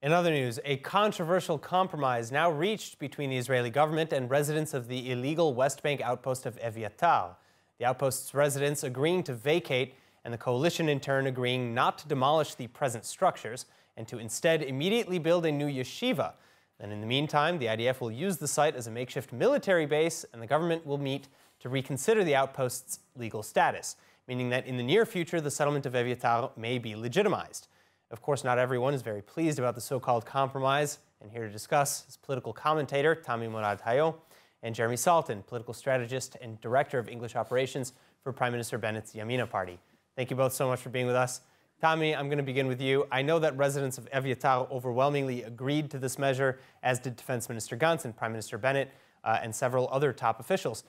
In other news, a controversial compromise now reached between the Israeli government and residents of the illegal West Bank outpost of Evyatar. The outpost's residents agreeing to vacate, and the coalition in turn agreeing not to demolish the present structures and to instead immediately build a new yeshiva. And in the meantime, the IDF will use the site as a makeshift military base, and the government will meet to reconsider the outpost's legal status, meaning that in the near future, the settlement of Evyatar may be legitimized. Of course, not everyone is very pleased about the so-called compromise, and here to discuss is political commentator Tammi Molad Hayo and Jeremy Saltan, political strategist and director of English operations for Prime Minister Bennett's Yamina party. Thank you both so much for being with us. Tammi, I'm going to begin with you. I know that residents of Evyatar overwhelmingly agreed to this measure, as did Defense Minister Gov't and Prime Minister Bennett and several other top officials.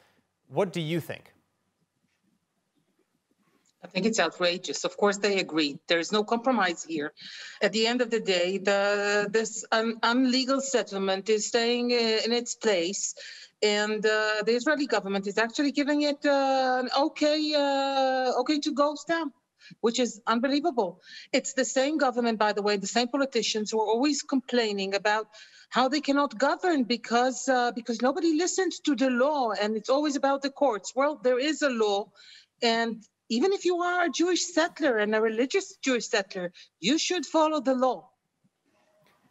What do you think? I think it's outrageous. Of course, they agreed. There's no compromise here. At the end of the day, this illegal settlement is staying in its place, and the Israeli government is actually giving it an okay to go stamp, which is unbelievable. It's the same government, by the way, the same politicians who are always complaining about how they cannot govern because nobody listens to the law, and it's always about the courts. Well, there is a law, and even if you are a Jewish settler and a religious Jewish settler, you should follow the law.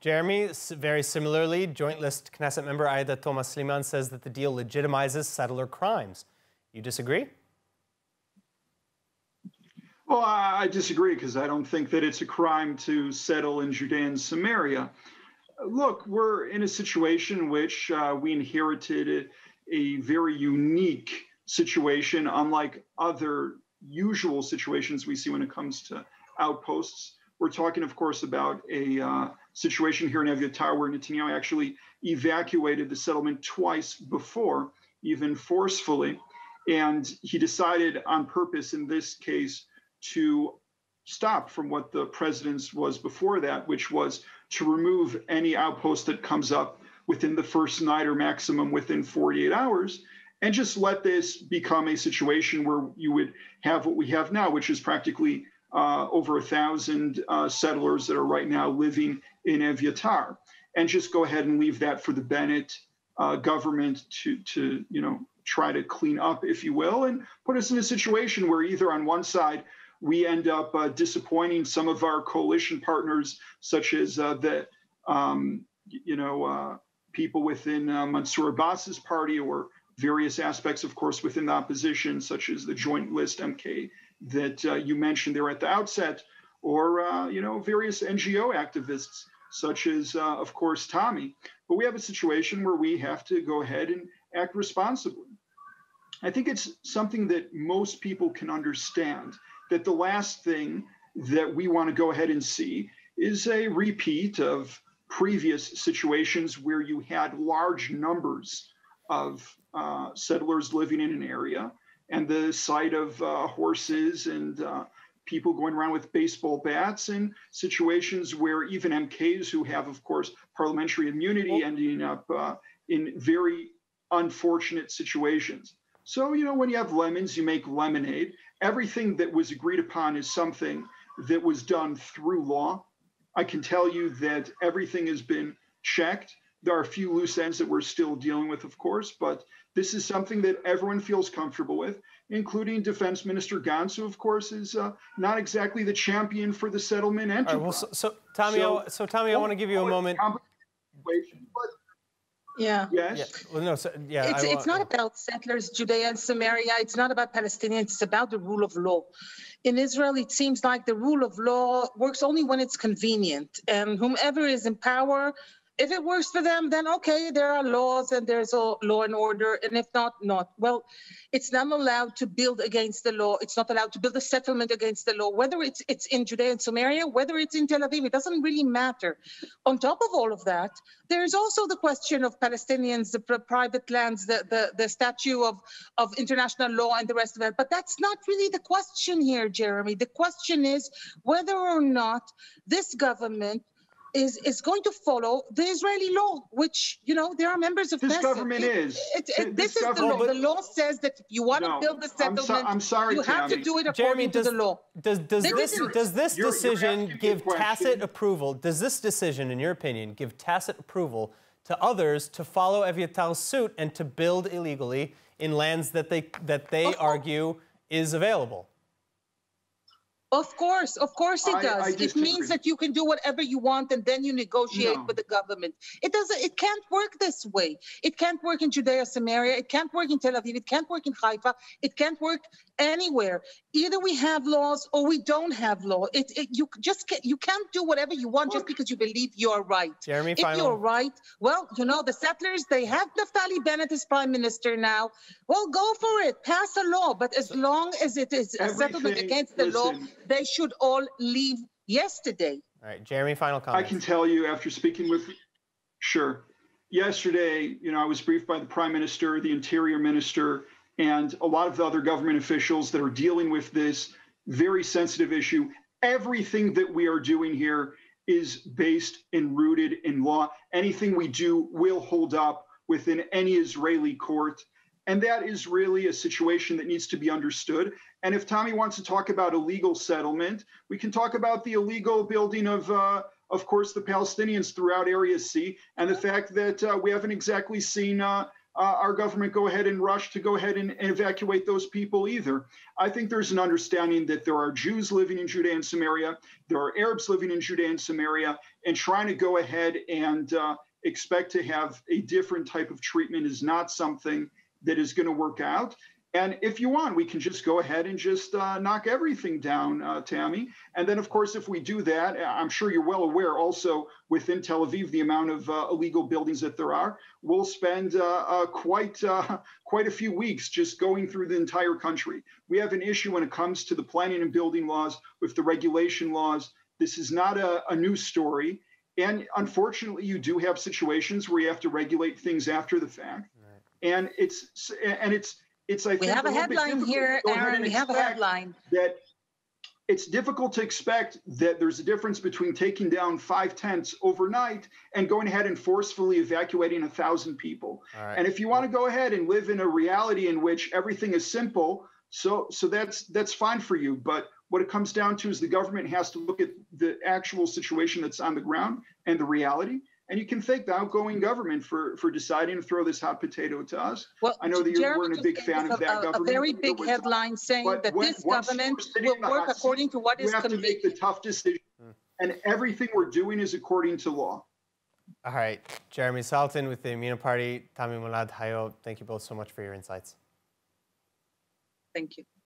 Jeremy, very similarly, Joint List Knesset member Aida Thomas Sliman says that the deal legitimizes settler crimes. You disagree? Well, I disagree because I don't think that it's a crime to settle in Judea and Samaria. Look, we're in a situation in which we inherited a very unique situation, unlike other usual situations we see when it comes to outposts. We're talking, of course, about a situation here in Evyatar where Netanyahu actually evacuated the settlement twice before, even forcefully. And he decided on purpose in this case to stop from what the president's was before that, which was to remove any outpost that comes up within the first night or maximum within 48 hours. And just let this become a situation where you would have what we have now, which is practically over 1,000 settlers that are right now living in Evyatar, and just go ahead and leave that for the Bennett government to try to clean up, if you will, and put us in a situation where either on one side we end up disappointing some of our coalition partners, such as people within Mansour Abbas's party, or various aspects, of course, within the opposition, such as the Joint List MK that you mentioned there at the outset, or various NGO activists, such as, of course, Tammi. But we have a situation where we have to go ahead and act responsibly. I think it's something that most people can understand, that the last thing that we want to go ahead and see is a repeat of previous situations where you had large numbers of settlers living in an area, and the sight of horses and people going around with baseball bats, and situations where even MKs who have, of course, parliamentary immunity ending up in very unfortunate situations. So, when you have lemons, you make lemonade. Everything that was agreed upon is something that was done through law. I can tell you that everything has been checked. There are a few loose ends that we're still dealing with, of course, but this is something that everyone feels comfortable with, including Defense Minister Gov't, who, of course, is not exactly the champion for the settlement enterprise. Right, well, Tammi, I want to give you a moment. Yeah. Yes. Yeah. Well, no. It's not about settlers, Judea and Samaria. It's not about Palestinians. It's about the rule of law. In Israel, it seems like the rule of law works only when it's convenient, and whomever is in power, if it works for them, then okay, there are laws and there's a law and order, and if not, not. Well, it's not allowed to build against the law. It's not allowed to build a settlement against the law, whether it's in Judea and Samaria, whether it's in Tel Aviv, it doesn't really matter. On top of all of that, there's also the question of Palestinians, the private lands, the statute of international law and the rest of it. But that's not really the question here, Jeremy. The question is whether or not this government is going to follow the Israeli law, which, you know, there are members of This Knesset. government is. This is the law. The law says that if you want to build a settlement, I'm sorry, you have to Tammi. do it according to the law. Does this decision give tacit question. approval? Does this decision, in your opinion, give tacit approval to others to follow Evyatar's suit and to build illegally in lands that they argue is available? Of course it does. It means that you can do whatever you want and then you negotiate with the government. It can't work this way. It can't work in Judea, Samaria. It can't work in Tel Aviv. It can't work in Haifa. It can't work anywhere. Either we have laws or we don't have law. You can't do whatever you want just because you believe you're right. Jeremy, if you're right, well, you know, the settlers, they have Naftali Bennett as prime minister now. Well, go for it. Pass a law. But as long as it is a settlement against the law, they should all leave yesterday. All right, Jeremy, final comment. I can tell you after speaking with, sure. Yesterday, you know, I was briefed by the Prime Minister, the Interior Minister, and a lot of the other government officials that are dealing with this very sensitive issue. Everything that we are doing here is based and rooted in law. Anything we do will hold up within any Israeli court. And that is really a situation that needs to be understood. And if Tammi wants to talk about a legal settlement, we can talk about the illegal building of course, the Palestinians throughout Area C, and the fact that we haven't exactly seen our government go ahead and rush to go ahead and evacuate those people either. I think there's an understanding that there are Jews living in Judea and Samaria, there are Arabs living in Judea and Samaria, and trying to go ahead and expect to have a different type of treatment is not something that is going to work out. And if you want, we can just go ahead and just knock everything down, Tammi. And then, of course, if we do that, I'm sure you're well aware also within Tel Aviv, the amount of illegal buildings that there are, we'll spend quite a few weeks just going through the entire country. We have an issue when it comes to the planning and building laws with the regulation laws. This is not a new story. And unfortunately, you do have situations where you have to regulate things after the fact. Right. And it's I think we have a headline here, Aaron. We have a headline that it's difficult to expect that there's a difference between taking down 5 tents overnight and going ahead and forcefully evacuating 1,000 people. Right. And if you want to go ahead and live in a reality in which everything is simple, so that's fine for you. But what it comes down to is the government has to look at the actual situation that's on the ground and the reality. And you can thank the outgoing government for deciding to throw this hot potato to us. Well, I know that you weren't a big fan of that government. A very big headline saying that this government will work according to what is convenient. You have to make the tough decision, and everything we're doing is according to law. All right, Jeremy Saltan with the Yamina Party, Tammi, Molad, Hayo, thank you both so much for your insights. Thank you.